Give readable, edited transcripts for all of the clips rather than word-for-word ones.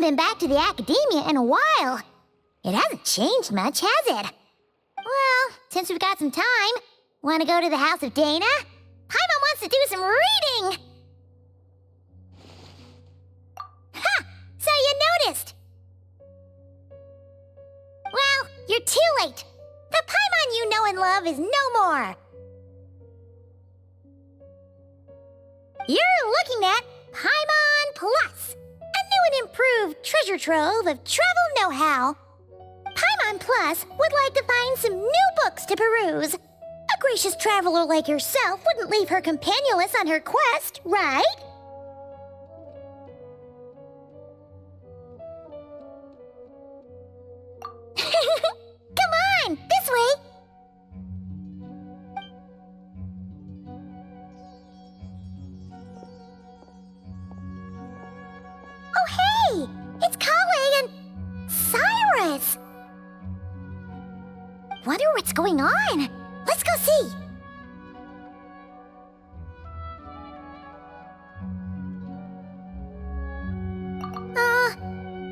Been back to the academia in a while. It hasn't changed much, has it? Well, since we've got some time, want to go to the house of Dana? Paimon wants to do some reading! Ha! So you noticed! Well, you're too late. The Paimon you know and love is no more. You're looking at Paimon Plus. An improved treasure trove of travel know-how. Paimon Plus would like to find some new books to peruse. A gracious traveler like yourself wouldn't leave her companionless on her quest, right? Come on, this way! Hey! It's Kale and Cyrus! Wonder what's going on. Let's go see.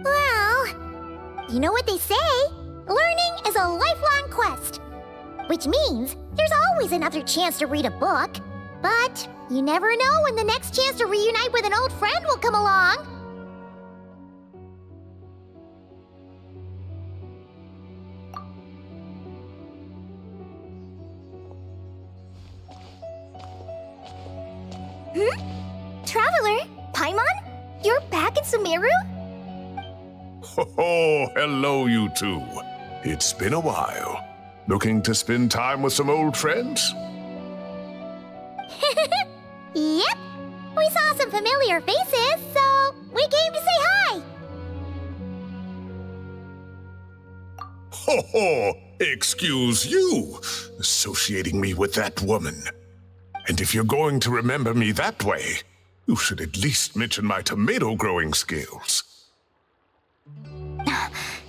Well, you know what they say? Learning is a lifelong quest. Which means there's always another chance to read a book. But you never know when the next chance to reunite with an old friend will come along. Traveler? Paimon? You're back in Sumeru? Oh, hello, you two. It's been a while. Looking to spend time with some old friends? Yep. We saw some familiar faces, so we came to say hi. Ho ho! Excuse you, associating me with that woman. And if you're going to remember me that way, you should at least mention my tomato-growing skills.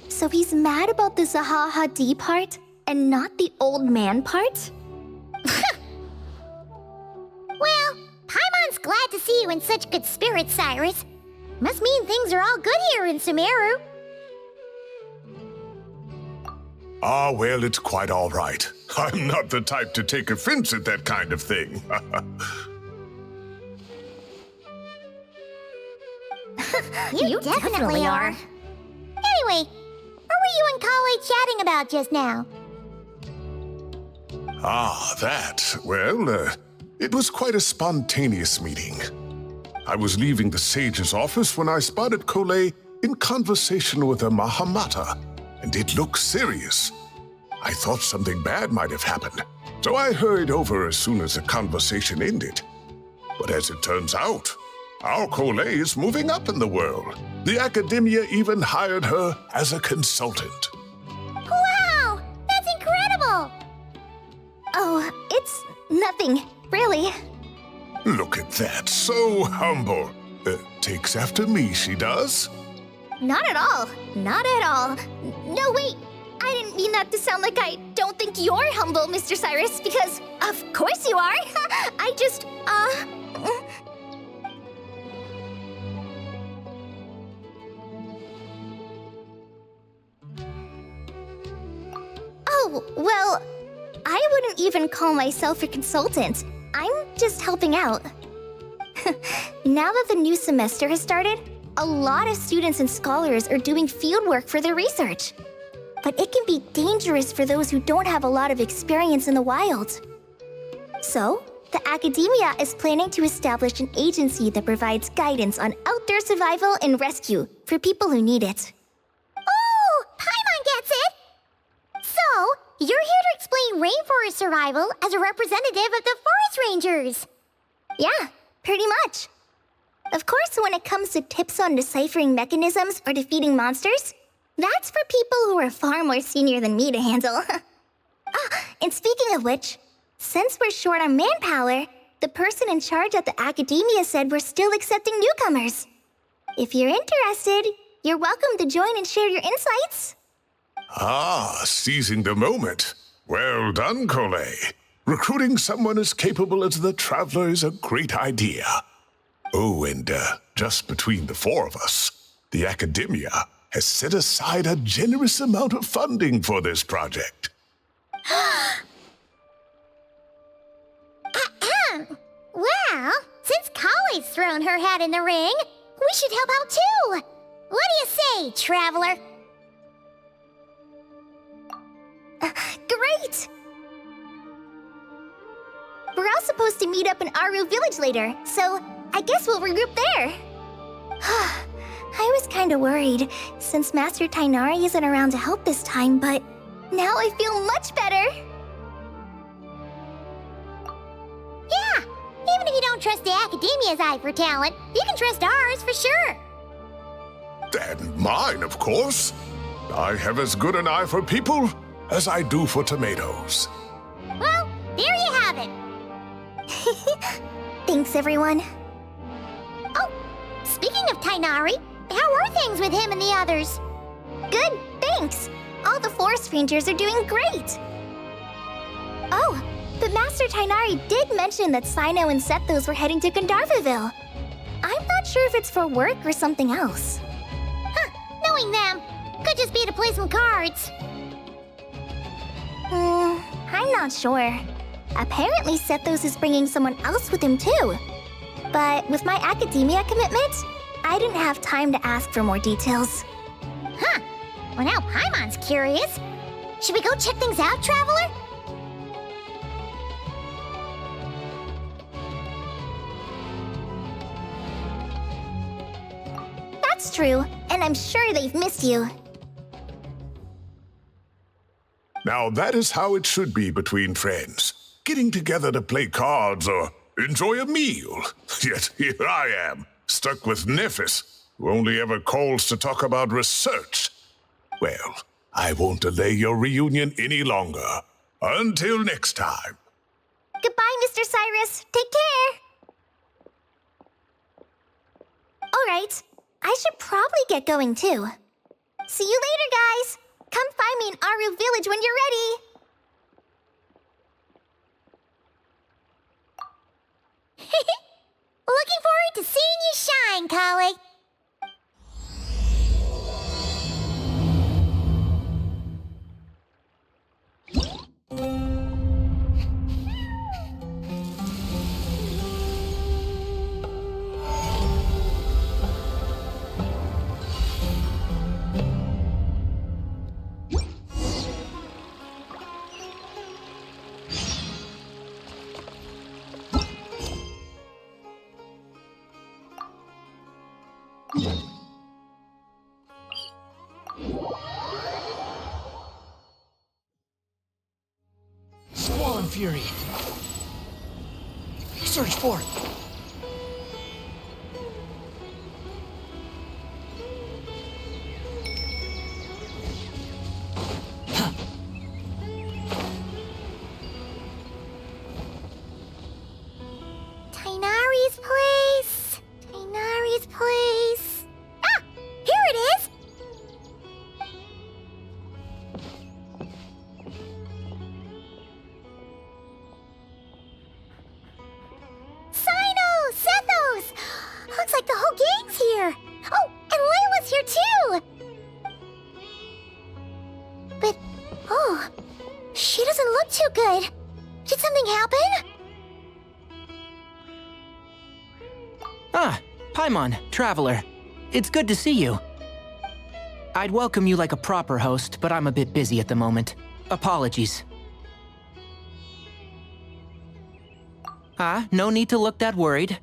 So he's mad about the Zaha D part, and not the old man part? Well, Paimon's glad to see you in such good spirits, Cyrus. Must mean things are all good here in Sumeru. Ah, well, it's quite all right. I'm not the type to take offense at that kind of thing. You definitely are. Anyway, what were you and Kale chatting about just now? Ah, that. Well, it was quite a spontaneous meeting. I was leaving the sage's office when I spotted Kale in conversation with a Mahamata, and it looked serious. I thought something bad might have happened, so I hurried over as soon as the conversation ended. But as it turns out, our Kale is moving up in the world. The academia even hired her as a consultant. Wow! That's incredible! Oh, it's nothing, really. Look at that, so humble. Takes after me, she does. Not at all. Not at all. No, wait. I didn't mean that to sound like I don't think you're humble, Mr. Cyrus, because of course you are. I just, Oh, well, I wouldn't even call myself a consultant. I'm just helping out. Now that the new semester has started, a lot of students and scholars are doing fieldwork for their research. But it can be dangerous for those who don't have a lot of experience in the wild. So, the academia is planning to establish an agency that provides guidance on outdoor survival and rescue for people who need it. Oh, Paimon gets it! So, you're here to explain rainforest survival as a representative of the forest rangers. Yeah, pretty much. Of course, when it comes to tips on deciphering mechanisms or defeating monsters, that's for people who are far more senior than me to handle. And speaking of which, since we're short on manpower, the person in charge at the academia said we're still accepting newcomers. If you're interested, you're welcome to join and share your insights. Ah, seizing the moment. Well done, Collei. Recruiting someone as capable as the Traveler is a great idea. Oh, and just between the four of us, the academia has set aside a generous amount of funding for this project. Well, since Collie's thrown her hat in the ring, we should help out too. What do you say, Traveler? Great! We're all supposed to meet up in Aru Village later, so I guess we'll regroup there. I was kinda worried, since Master Tainari isn't around to help this time, but now I feel much better. Yeah, even if you don't trust the Academia's eye for talent, you can trust ours for sure. And mine, of course. I have as good an eye for people as I do for tomatoes. Well, there you have it. Thanks, everyone. Oh, speaking of Tainari, how are things with him and the others? Good, thanks. All the forest rangers are doing great. Oh, but Master Tainari did mention that Sino and Sethos were heading to Gandharvaville. I'm not sure if it's for work or something else. Huh, knowing them, could just be to play some cards. I'm not sure. Apparently Sethos is bringing someone else with him too. But with my academia commitment, I didn't have time to ask for more details. Huh, well now Paimon's curious. Should we go check things out, Traveler? That's true, and I'm sure they've missed you. Now that is how it should be between friends. Getting together to play cards or enjoy a meal. Yet here I am, stuck with Nephis, who only ever calls to talk about research. Well, I won't delay your reunion any longer. Until next time. Goodbye, Mr. Cyrus. Take care. All right, I should probably get going too. See you later, guys. Come find me in Aru Village when you're ready. Looking forward to seeing you shine, Collei. Squall and Fury. Search for it. Tainari's place. Tainari's place. Ah! Here it is! Sino! Sethos! Looks like the whole gang's here. Oh, and Layla's here too! But, oh, she doesn't look too good. Did something happen? Ah, Paimon, Traveler. It's good to see you. I'd welcome you like a proper host, but I'm a bit busy at the moment. Apologies. No need to look that worried.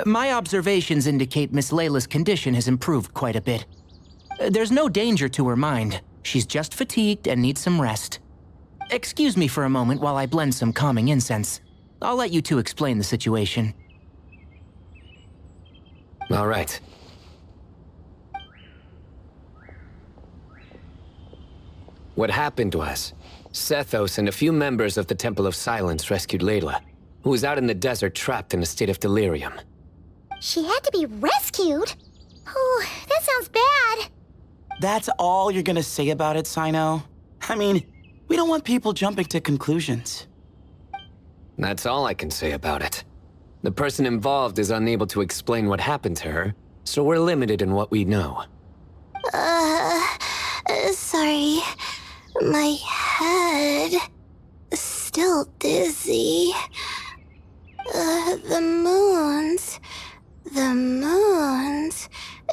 My observations indicate Miss Layla's condition has improved quite a bit. There's no danger to her mind. She's just fatigued and needs some rest. Excuse me for a moment while I blend some calming incense. I'll let you two explain the situation. All right. What happened was, Sethos and a few members of the Temple of Silence rescued Layla, who was out in the desert trapped in a state of delirium. She had to be rescued? Oh, that sounds bad. That's all you're gonna say about it, Sino? I mean, we don't want people jumping to conclusions. That's all I can say about it. The person involved is unable to explain what happened to her, so we're limited in what we know. Sorry. My head is still dizzy. The moons.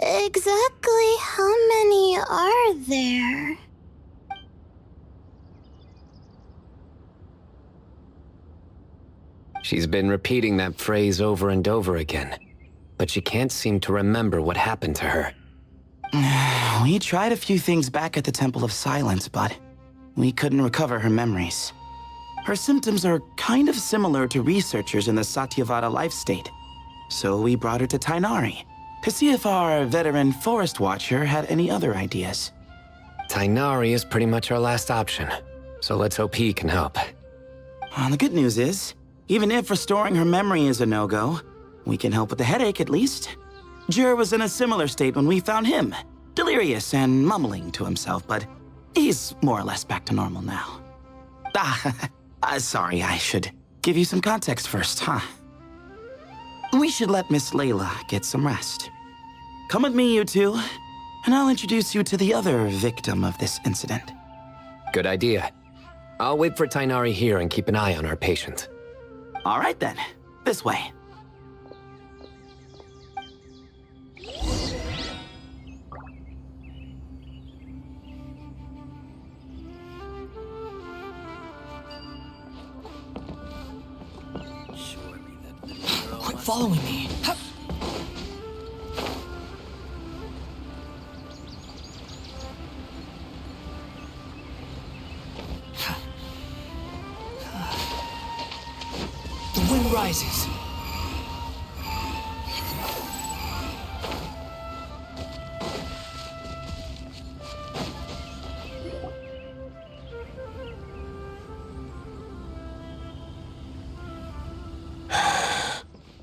Exactly how many are there? She's been repeating that phrase over and over again, but she can't seem to remember what happened to her. We tried a few things back at the Temple of Silence, but we couldn't recover her memories. Her symptoms are kind of similar to researchers in the Satyavada life state. So we brought her to Tainari to see if our veteran forest watcher had any other ideas. Tainari is pretty much our last option, so let's hope he can help. The good news is, even if restoring her memory is a no-go, we can help with the headache at least. Jur was in a similar state when we found him, delirious and mumbling to himself, but he's more or less back to normal now. Sorry, I should give you some context first, huh? We should let Miss Layla get some rest. Come with me, you two, and I'll introduce you to the other victim of this incident. Good idea. I'll wait for Tainari here and keep an eye on our patient. All right then, this way. Quit following me. The wind rises.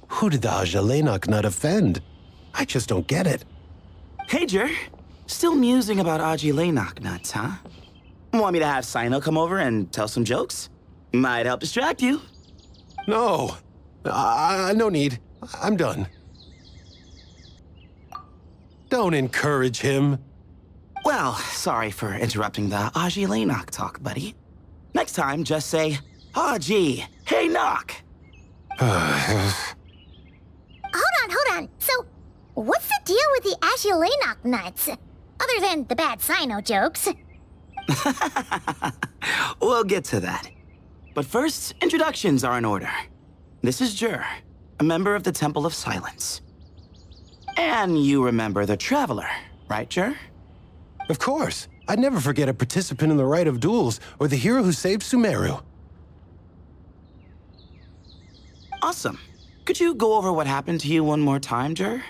Who did the Ajalenok not offend? I just don't get it. Hey, Jur. Still musing about Aji nuts, huh? Want me to have Sino come over and tell some jokes? Might help distract you. No. No need. I'm done. Don't encourage him. Well, sorry for interrupting the Aji talk, buddy. Next time, just say, Aji, hey, knock. Hold on. So, what's the deal with the Ashilenok nuts? Other than the bad Sino jokes. We'll get to that. But first, introductions are in order. This is Jur, a member of the Temple of Silence. And you remember the Traveler, right, Jur? Of course. I'd never forget a participant in the Rite of Duels or the hero who saved Sumeru. Awesome. Could you go over what happened to you one more time, Jur?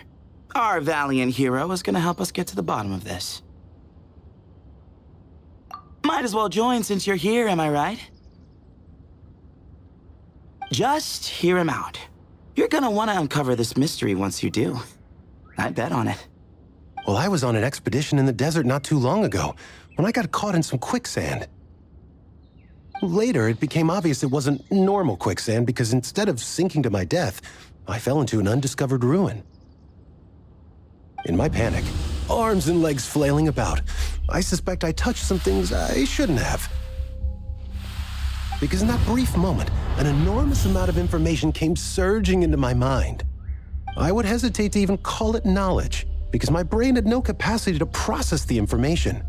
Our valiant hero is gonna help us get to the bottom of this. Might as well join since you're here, am I right? Just hear him out. You're gonna want to uncover this mystery once you do. I'd bet on it. Well, I was on an expedition in the desert not too long ago when I got caught in some quicksand. Later, it became obvious it wasn't normal quicksand because instead of sinking to my death, I fell into an undiscovered ruin. In my panic, arms and legs flailing about, I suspect I touched some things I shouldn't have. Because in that brief moment, an enormous amount of information came surging into my mind. I would hesitate to even call it knowledge, because my brain had no capacity to process the information.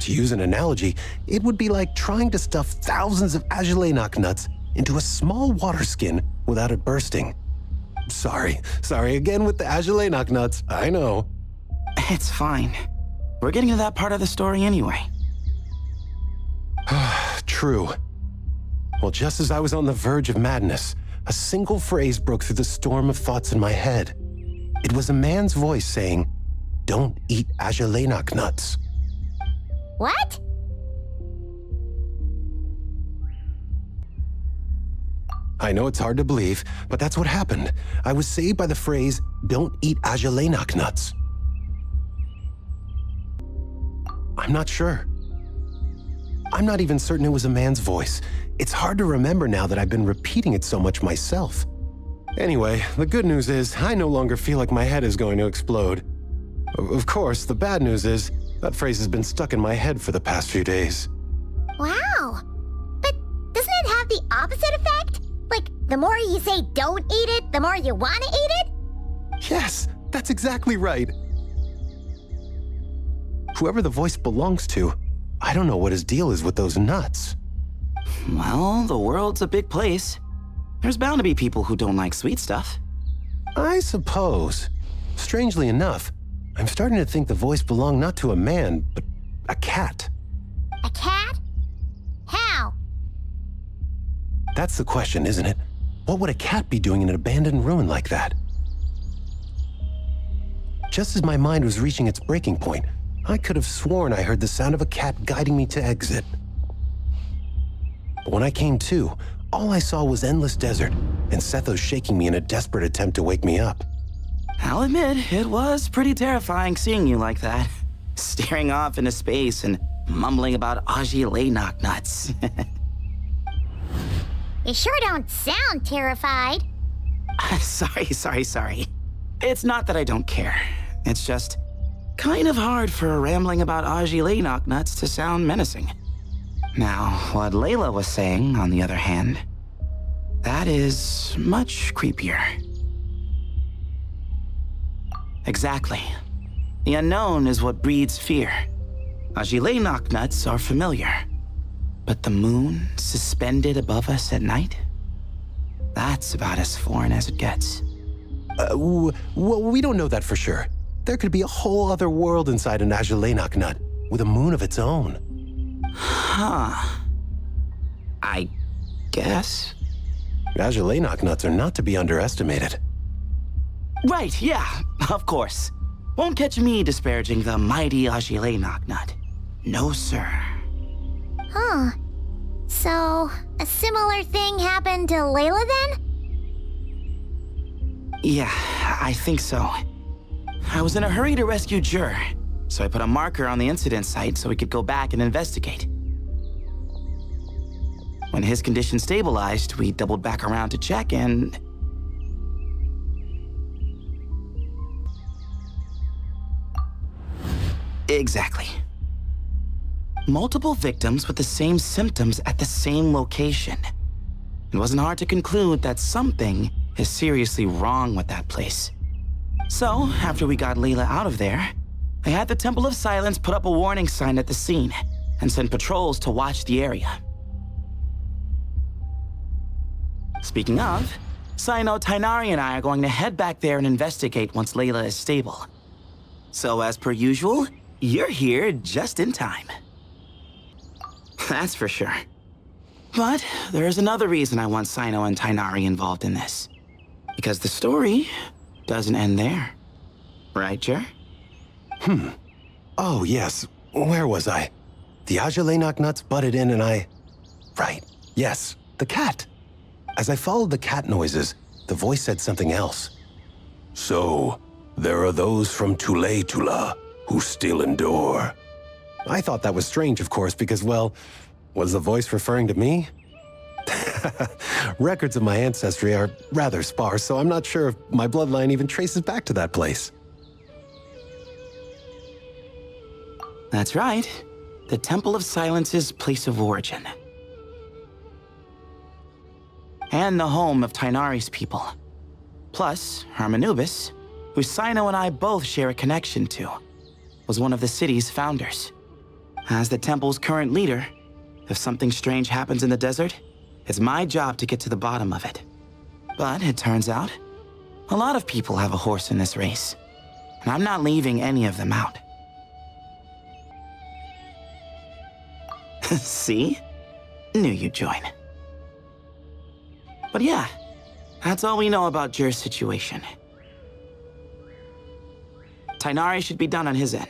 To use an analogy, it would be like trying to stuff thousands of Ajalenok nuts into a small water skin without it bursting. Sorry again with the Ajalenok nuts, I know. It's fine. We're getting to that part of the story anyway. True. Well, just as I was on the verge of madness, a single phrase broke through the storm of thoughts in my head. It was a man's voice saying, "Don't eat Ajalainak nuts." What? I know it's hard to believe, but that's what happened. I was saved by the phrase, "Don't eat Ajalainak nuts." I'm not sure. I'm not even certain it was a man's voice. It's hard to remember now that I've been repeating it so much myself. Anyway, the good news is I no longer feel like my head is going to explode. Of course, the bad news is that phrase has been stuck in my head for the past few days. Wow. But doesn't it have the opposite effect? Like, the more you say don't eat it, the more you want to eat it? Yes, that's exactly right. Whoever the voice belongs to, I don't know what his deal is with those nuts. Well, the world's a big place. There's bound to be people who don't like sweet stuff. I suppose. Strangely enough, I'm starting to think the voice belonged not to a man, but a cat. A cat? How? That's the question, isn't it? What would a cat be doing in an abandoned ruin like that? Just as my mind was reaching its breaking point, I could have sworn I heard the sound of a cat guiding me to exit. But when I came to, all I saw was endless desert, and Sethos shaking me in a desperate attempt to wake me up. I'll admit, it was pretty terrifying seeing you like that. Staring off into space and mumbling about Ajalainak nuts. You sure don't sound terrified. Sorry. It's not that I don't care. It's just kind of hard for rambling about Ajalainak nuts to sound menacing. Now, what Layla was saying, on the other hand, that is much creepier. Exactly. The unknown is what breeds fear. Ajalainak nuts are familiar. But the moon suspended above us at night? That's about as foreign as it gets. Well, we don't know that for sure. There could be a whole other world inside an Ajalainak nut, with a moon of its own. Huh. I guess. Ajalainak nuts are not to be underestimated. Right, yeah, of course. Won't catch me disparaging the mighty Ajalainak nut. No, sir. Huh. So, a similar thing happened to Layla then? Yeah, I think so. I was in a hurry to rescue Jur, so I put a marker on the incident site so we could go back and investigate. When his condition stabilized, we doubled back around to check and... Exactly. Multiple victims with the same symptoms at the same location. It wasn't hard to conclude that something is seriously wrong with that place. So, after we got Layla out of there, I had the Temple of Silence put up a warning sign at the scene and send patrols to watch the area. Speaking of, Sino, Tainari, and I are going to head back there and investigate once Layla is stable. So, as per usual, you're here just in time. That's for sure. But there's another reason I want Sino and Tainari involved in this. Because the story doesn't end there. Right, Jer? Oh, yes. Where was I? The Ajalainak nuts butted in and I... Right. Yes, the cat. As I followed the cat noises, the voice said something else. So, there are those from Tula who still endure. I thought that was strange, of course, because, well, was the voice referring to me? Records of my ancestry are rather sparse, so I'm not sure if my bloodline even traces back to that place. That's right. The Temple of Silence's place of origin. And the home of Tainari's people. Plus, Hermanubis, who Sino and I both share a connection to, was one of the city's founders. As the temple's current leader, if something strange happens in the desert, it's my job to get to the bottom of it. But it turns out, a lot of people have a horse in this race, and I'm not leaving any of them out. See? Knew you'd join. But yeah, That's all we know about Jer's situation. Tainari should be done on his end.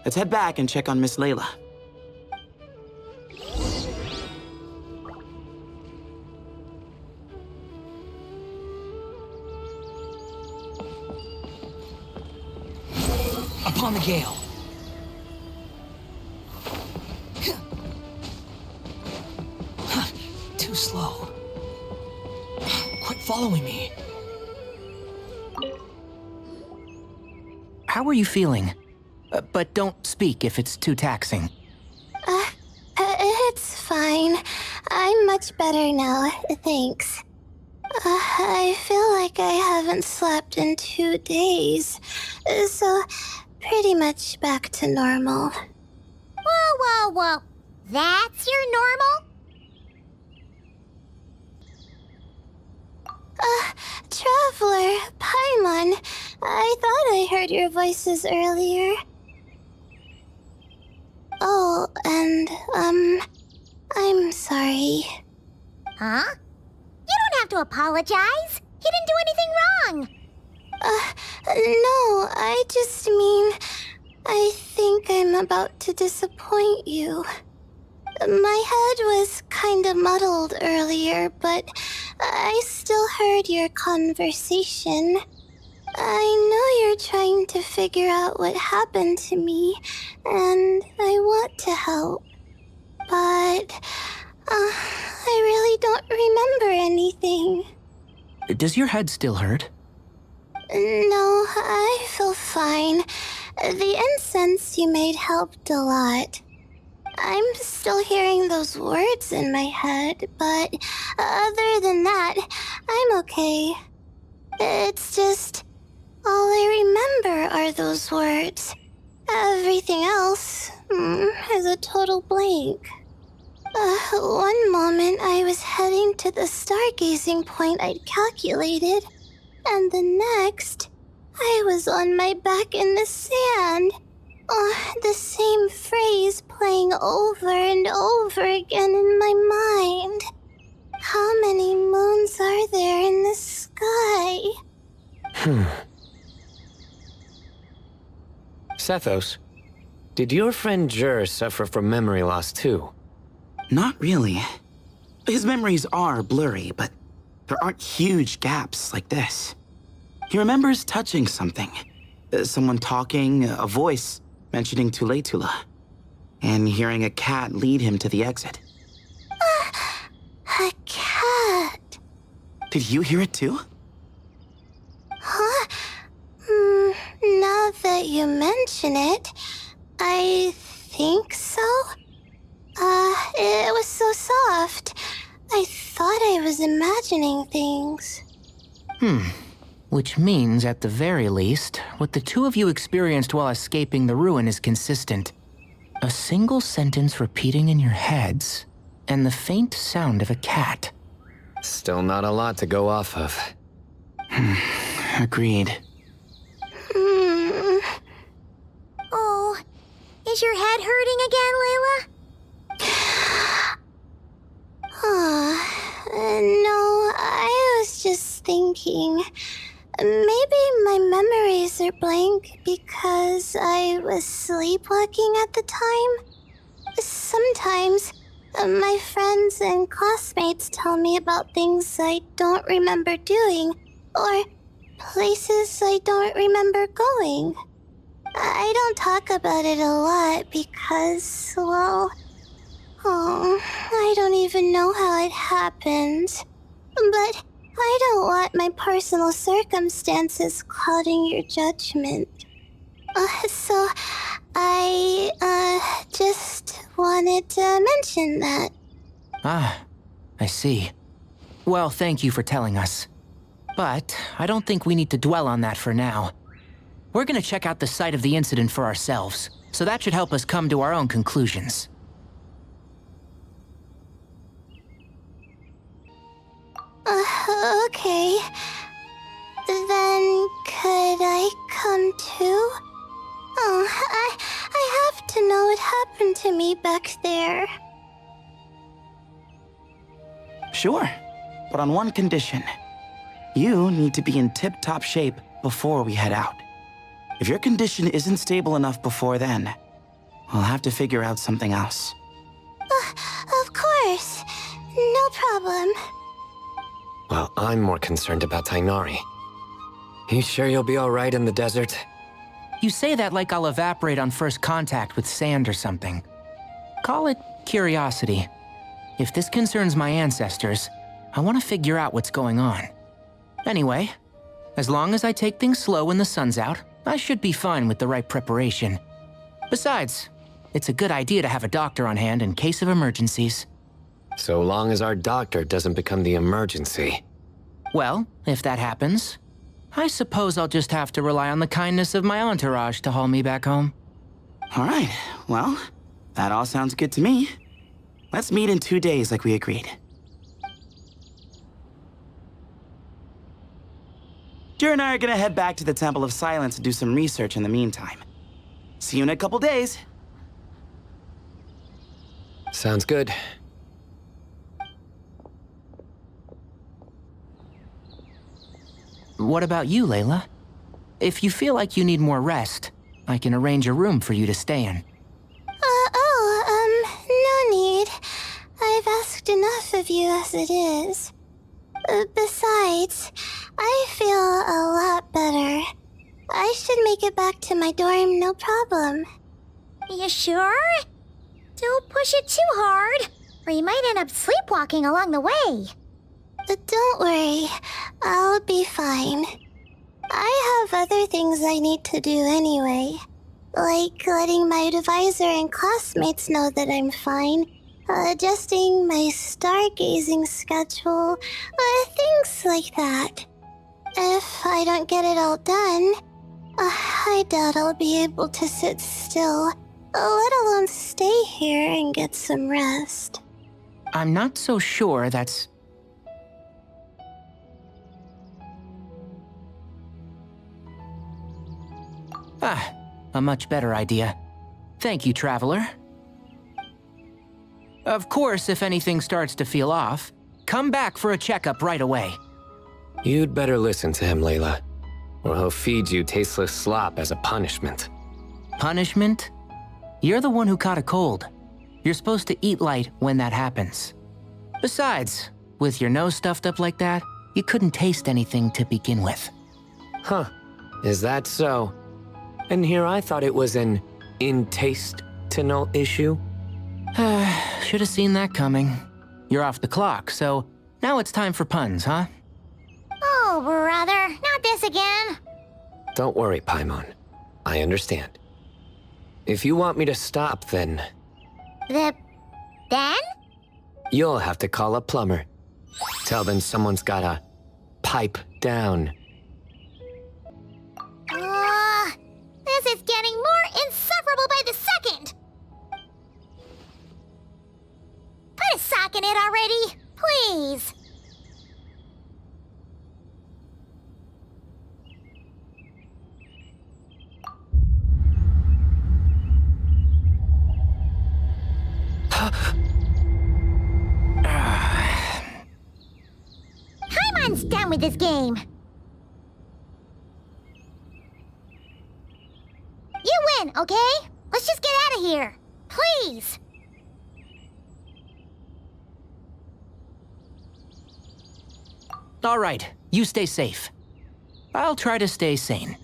Let's head back and check on Miss Layla. Upon the gale. Too slow. Quit following me. How are you feeling? But don't speak if it's too taxing. It's fine. I'm much better now, thanks. I feel like I haven't slept in 2 days, so pretty much back to normal. Whoa. That's your normal? Traveler, Paimon, I thought I heard your voices earlier. Oh, and, I'm sorry. Huh? You don't have to apologize. He didn't do anything wrong. No, I just mean, I think I'm about to disappoint you. My head was kinda muddled earlier, but I still heard your conversation. I know you're trying to figure out what happened to me, and I want to help. But, I really don't remember anything. Does your head still hurt? No, I feel fine. The incense you made helped a lot. I'm still hearing those words in my head, but other than that, I'm okay. It's just, all I remember are those words. Everything else is a total blank. One moment I was heading to the stargazing point I'd calculated, and the next, I was on my back in the sand. The same phrase playing over and over again in my mind. How many moons are there in the sky? Sethos, did your friend Jer suffer from memory loss too? Not really. His memories are blurry, but there aren't huge gaps like this. He remembers touching something. Someone talking, a voice mentioning Tuletula, and hearing a cat lead him to the exit. A cat? Did you hear it too? Huh? Now that you mention it, I think so. It was so soft. I thought I was imagining things. Which means, at the very least, what the two of you experienced while escaping the ruin is consistent. A single sentence repeating in your heads, and the faint sound of a cat. Still not a lot to go off of. Agreed. Oh, is your head hurting again, Layla? No, I was just thinking. Maybe my memories are blank because I was sleepwalking at the time. Sometimes, my friends and classmates tell me about things I don't remember doing, or places I don't remember going. I don't talk about it a lot because, well, I don't even know how it happened. But I don't want my personal circumstances clouding your judgment. So I, just wanted to mention that. Ah, I see. Well, thank you for telling us. But I don't think we need to dwell on that for now. We're gonna check out the site of the incident for ourselves, so that should help us come to our own conclusions. Okay. Then could I come too? I have to know what happened to me back there. Sure, but on one condition. You need to be in tip-top shape before we head out. If your condition isn't stable enough before then, I'll have to figure out something else. Of course. No problem. Well, I'm more concerned about Tainari. You sure you'll be alright in the desert? You say that like I'll evaporate on first contact with sand or something. Call it curiosity. If this concerns my ancestors, I want to figure out what's going on. Anyway, as long as I take things slow when the sun's out, I should be fine with the right preparation. Besides, it's a good idea to have a doctor on hand in case of emergencies. So long as our doctor doesn't become the emergency. Well, if that happens, I suppose I'll just have to rely on the kindness of my entourage to haul me back home. All right, well, that all sounds good to me. Let's meet in 2 days like we agreed. Jer and I are gonna head back to the Temple of Silence to do some research in the meantime. See you in a couple days. Sounds good. What about you, Layla? If you feel like you need more rest, I can arrange a room for you to stay in. No need. I've asked enough of you as it is. Besides, I feel a lot better. I should make it back to my dorm, no problem. You sure? Don't push it too hard, or you might end up sleepwalking along the way. Don't worry, I'll be fine. I have other things I need to do anyway. Like letting my advisor and classmates know that I'm fine, adjusting my stargazing schedule, things like that. If I don't get it all done, I doubt I'll be able to sit still, let alone stay here and get some rest. I'm not so sure that's... a much better idea. Thank you, Traveler. Of course, if anything starts to feel off, come back for a checkup right away. You'd better listen to him, Layla, or he'll feed you tasteless slop as a punishment. Punishment? You're the one who caught a cold. You're supposed to eat light when that happens. Besides, with your nose stuffed up like that, you couldn't taste anything to begin with. Huh, is that so? And here I thought it was an intestinal issue. Should have seen that coming. You're off the clock, so now it's time for puns, huh? Oh, brother, not this again. Don't worry, Paimon. I understand. If you want me to stop, then Then? you'll have to call a plumber. Tell them someone's gotta pipe down. This is getting more insufferable by the second. Put a sock in it already, please. Paimon's done with this game. You win, okay? Let's just get out of here. Please. All right, you stay safe. I'll try to stay sane.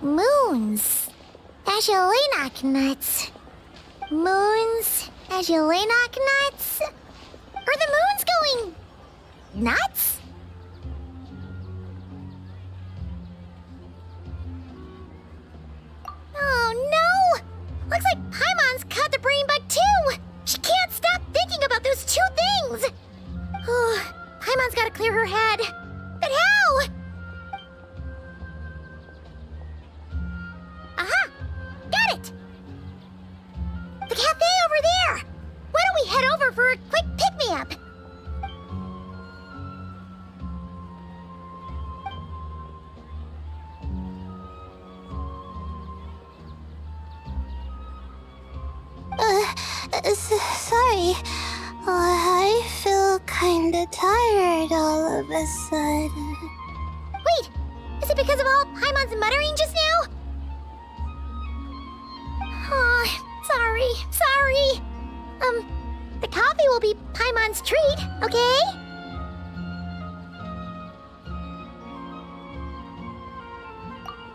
Moons. Azulenak nuts. Moons. Azulenak nuts. Are the moons going nuts? Oh no! Looks like Paimon's caught the brain bug too! She can't stop thinking about those two things! Oh, Paimon's gotta clear her head Sorry. I feel kinda tired all of a sudden. Wait! Is it because of all Paimon's muttering just now? Oh, sorry. The coffee will be Paimon's treat, okay?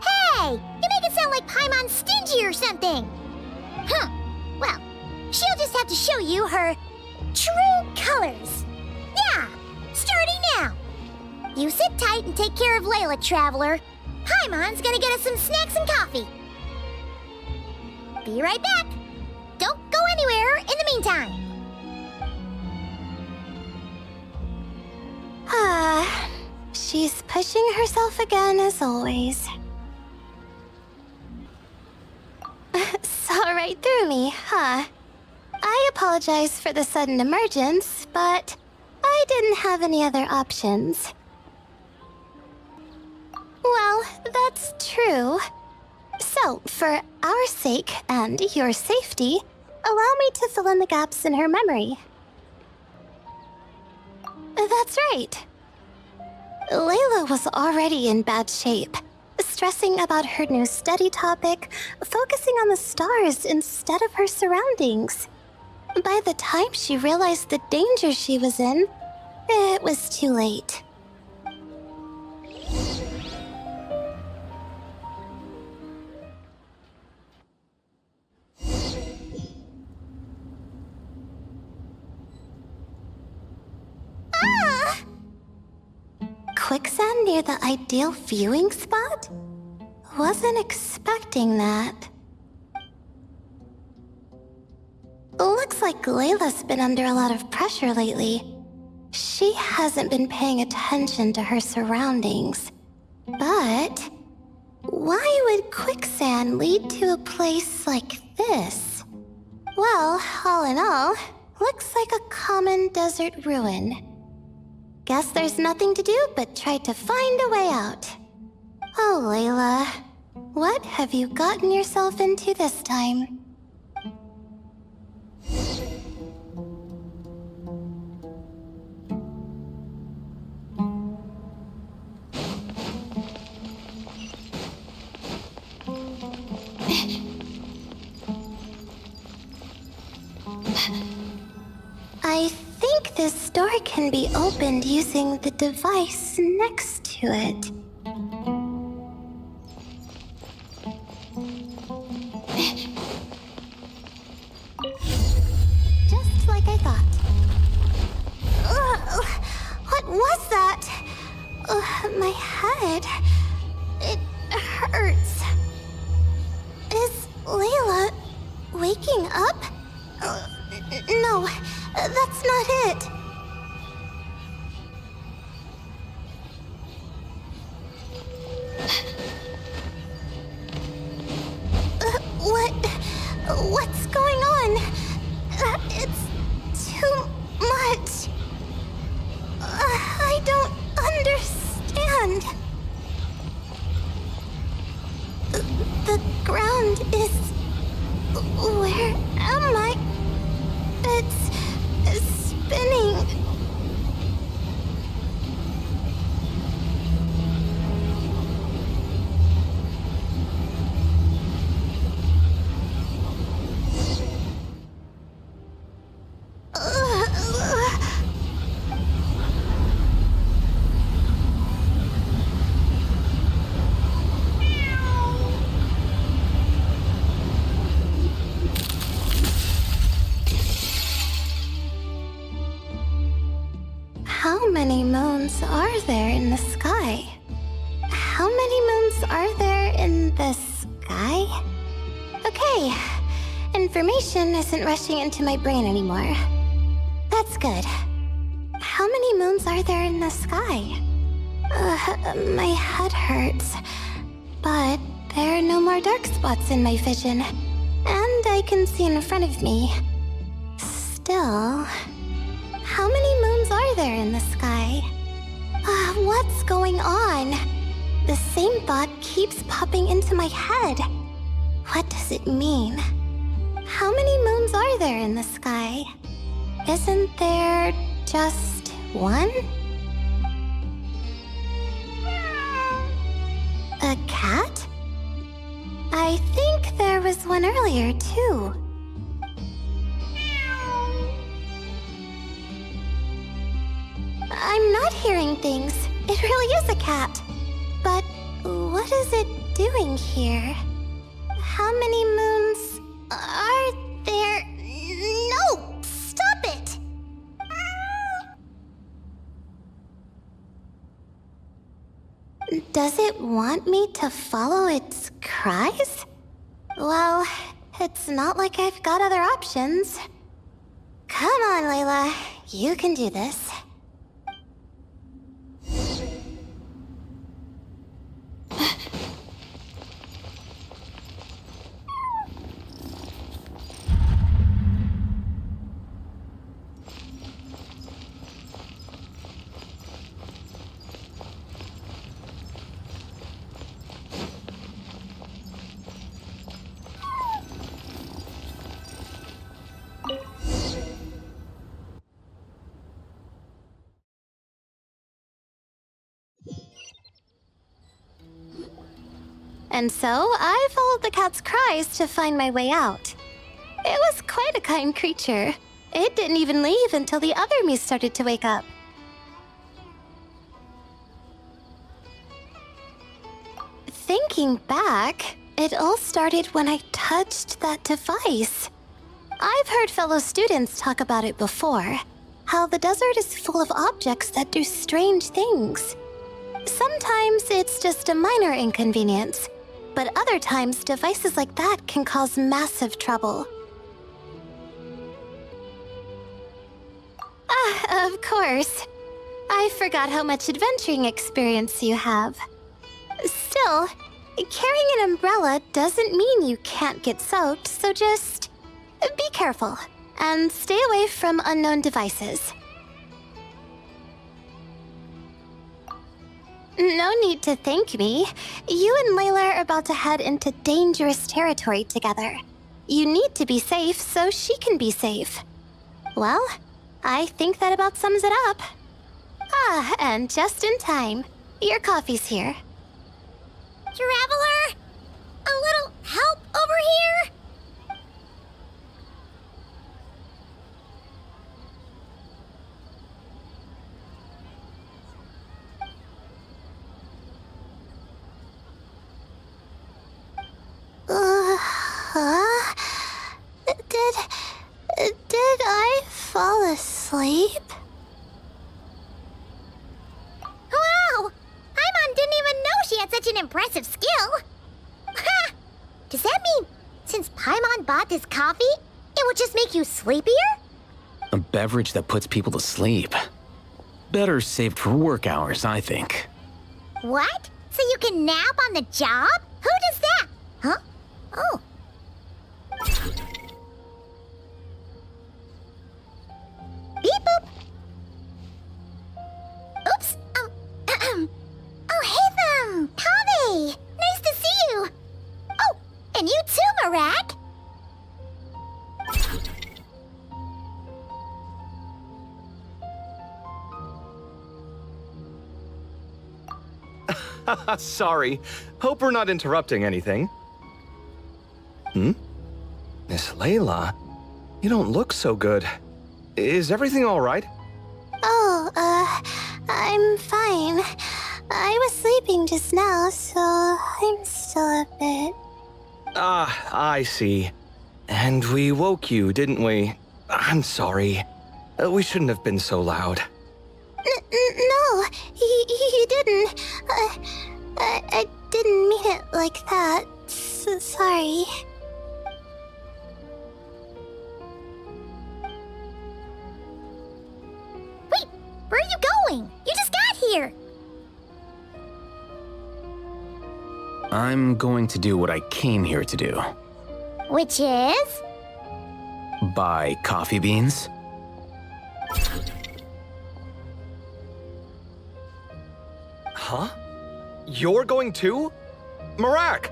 Hey! You make it sound like Paimon's stingy or something! Huh. Well, she'll just have to show you her true colors. Yeah, starting now. You sit tight and take care of Layla, Traveler. Paimon's gonna get us some snacks and coffee. Be right back. Don't go anywhere in the meantime. She's pushing herself again as always. Saw right through me, huh? I apologize for the sudden emergence, but I didn't have any other options. Well, that's true. So, for our sake and your safety, allow me to fill in the gaps in her memory. That's right. Layla was already in bad shape, stressing about her new study topic, focusing on the stars instead of her surroundings. By the time she realized the danger she was in, it was too late. Quicksand near the ideal viewing spot? Wasn't expecting that. Looks like Layla's been under a lot of pressure lately. She hasn't been paying attention to her surroundings. But why would quicksand lead to a place like this? Well, all in all, looks like a common desert ruin. Guess there's nothing to do but try to find a way out. Oh, Layla, what have you gotten yourself into this time? I think this door can be opened using the device next to it. Just like I thought. What was that? My head. It hurts. Is Layla waking up? No, that's not it. What's going on? It's too much. I don't understand. The ground is... Where am I? It's spinning. How many moons are there in the sky? How many moons are there in the sky? Okay, information isn't rushing into my brain anymore. That's good. How many moons are there in the sky? My head hurts, but there are no more dark spots in my vision, and I can see in front of me. Still... How many moons are there in the sky? What's going on? The same thought keeps popping into my head. What does it mean? How many moons are there in the sky? Isn't there just one? A cat? I think there was one earlier, too. I'm not hearing things. It really is a cat. But what is it doing here? How many moons are there? No! Stop it! Does it want me to follow its cries? Well, it's not like I've got other options. Come on, Layla. You can do this. And so, I followed the cat's cries to find my way out. It was quite a kind creature. It didn't even leave until the other me started to wake up. Thinking back, it all started when I touched that device. I've heard fellow students talk about it before, how the desert is full of objects that do strange things. Sometimes it's just a minor inconvenience, but other times devices like that can cause massive trouble. Of course. I forgot how much adventuring experience you have. Still, carrying an umbrella doesn't mean you can't get soaked, so just be careful and stay away from unknown devices. No need to thank me. You and Layla are about to head into dangerous territory together. You need to be safe so she can be safe. Well, I think that about sums it up. And just in time. Your coffee's here. Traveler? A little help over here? Did I fall asleep? Wow! Paimon didn't even know she had such an impressive skill! Ha! Does that mean since Paimon bought this coffee, it would just make you sleepier? A beverage that puts people to sleep. Better saved for work hours, I think. What? So you can nap on the job? Who does that? Huh? Oh. Beep boop. Oops. Oh, hey them. Kame. Nice to see you. Oh, and you too, Marak. Sorry. Hope we're not interrupting anything. Miss Layla, you don't look so good. Is everything all right? Oh, I'm fine. I was sleeping just now, so I'm still a bit... I see. And we woke you, didn't we? I'm sorry. We shouldn't have been so loud. No, you didn't. I didn't mean it like that. Sorry. Wait, where are you going? You just got here. I'm going to do what I came here to do. Which is? Buy coffee beans. Huh? You're going too? Marak!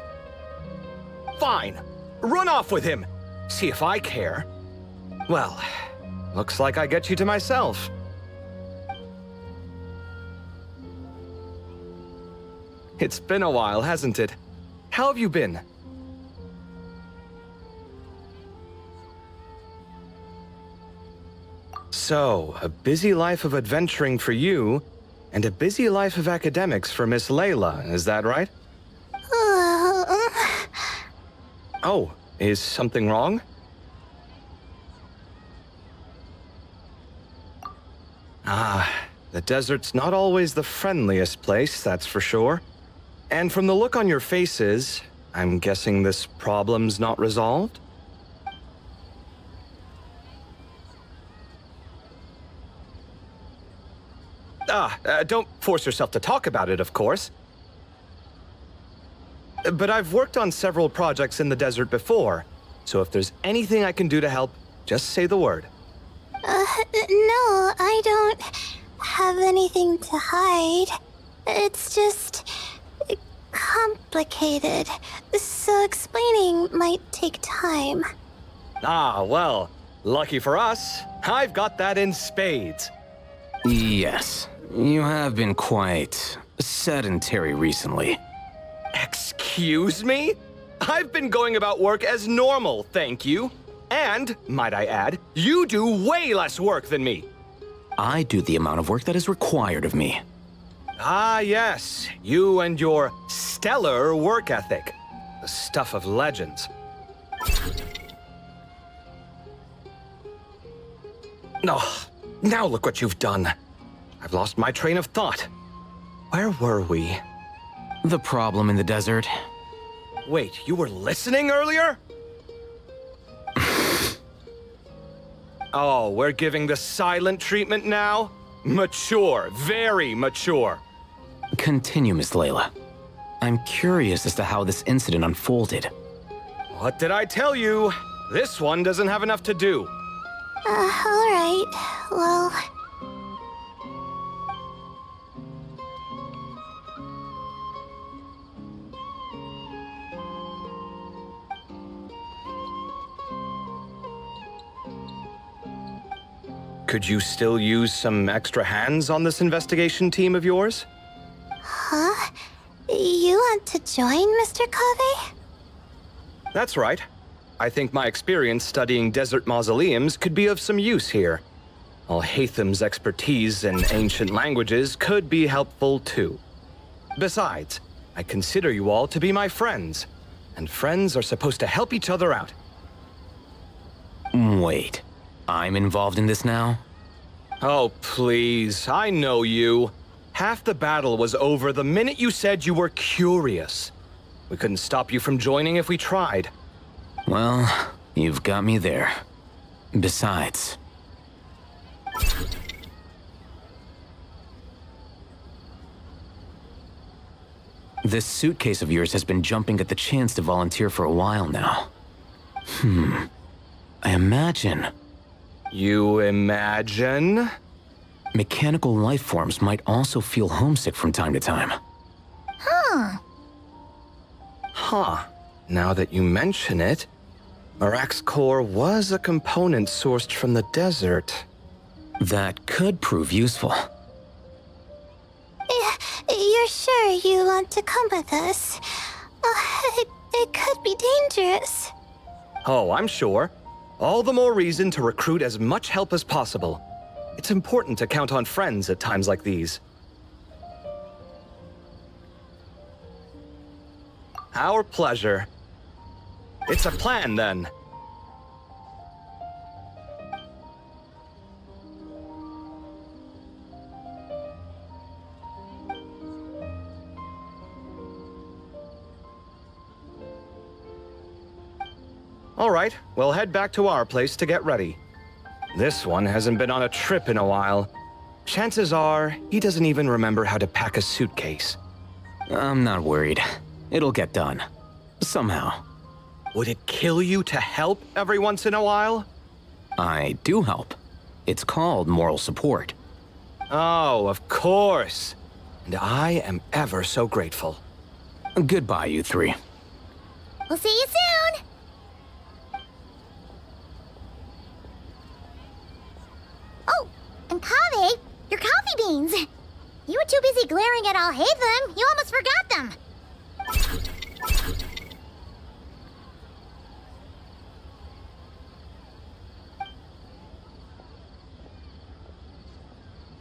Fine. Run off with him. See if I care. Well, looks like I get you to myself. It's been a while, hasn't it? How have you been? So, a busy life of adventuring for you, and a busy life of academics for Miss Layla, is that right? Oh, is something wrong? Ah, the desert's not always the friendliest place, that's for sure. And from the look on your faces, I'm guessing this problem's not resolved? Don't force yourself to talk about it, of course. But I've worked on several projects in the desert before, so if there's anything I can do to help, just say the word. No, I don't have anything to hide. It's just complicated, so explaining might take time. Ah, well, lucky for us, I've got that in spades. Yes, you have been quite sedentary recently. Excuse me? I've been going about work as normal, thank you. And, might I add, you do way less work than me. I do the amount of work that is required of me. Ah, yes, you and your stellar work ethic. The stuff of legends. Oh, now look what you've done. I've lost my train of thought. Where were we? The problem in the desert. Wait, you were listening earlier? Oh, we're giving the silent treatment now? Mature, very mature. Continue, Miss Layla. I'm curious as to how this incident unfolded. What did I tell you? This one doesn't have enough to do. Alright. Well... Could you still use some extra hands on this investigation team of yours? Huh? You want to join, Mr. Cave? That's right. I think my experience studying desert mausoleums could be of some use here. Al-Haytham's expertise in ancient languages could be helpful too. Besides, I consider you all to be my friends, and friends are supposed to help each other out. Wait, I'm involved in this now? Oh, please, I know you. Half the battle was over the minute you said you were curious. We couldn't stop you from joining if we tried. Well, you've got me there. Besides... This suitcase of yours has been jumping at the chance to volunteer for a while now. I imagine... You imagine? Mechanical life forms might also feel homesick from time to time. Huh. Now that you mention it, Marak's core was a component sourced from the desert. That could prove useful. You're sure you want to come with us? It could be dangerous. Oh, I'm sure. All the more reason to recruit as much help as possible. It's important to count on friends at times like these. Our pleasure. It's a plan, then. All right, we'll head back to our place to get ready. This one hasn't been on a trip in a while. Chances are, he doesn't even remember how to pack a suitcase. I'm not worried. It'll get done. Somehow. Would it kill you to help every once in a while? I do help. It's called moral support. Oh, of course. And I am ever so grateful. Goodbye, you three. We'll see you soon! And Kaveh, your coffee beans. You were too busy glaring at Alhaitham, you almost forgot them.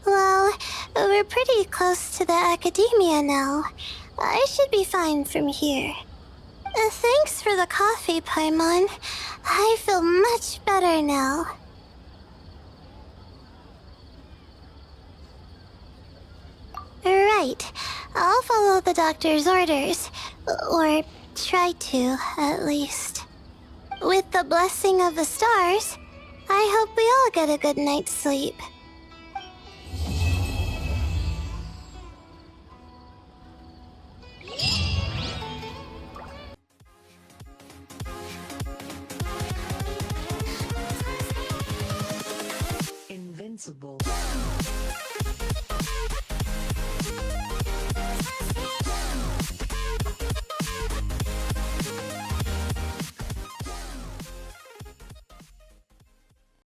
Well, we're pretty close to the academia now. I should be fine from here. Thanks for the coffee, Paimon. I feel much better now. Right. I'll follow the doctor's orders. Or try to, at least. With the blessing of the stars, I hope we all get a good night's sleep.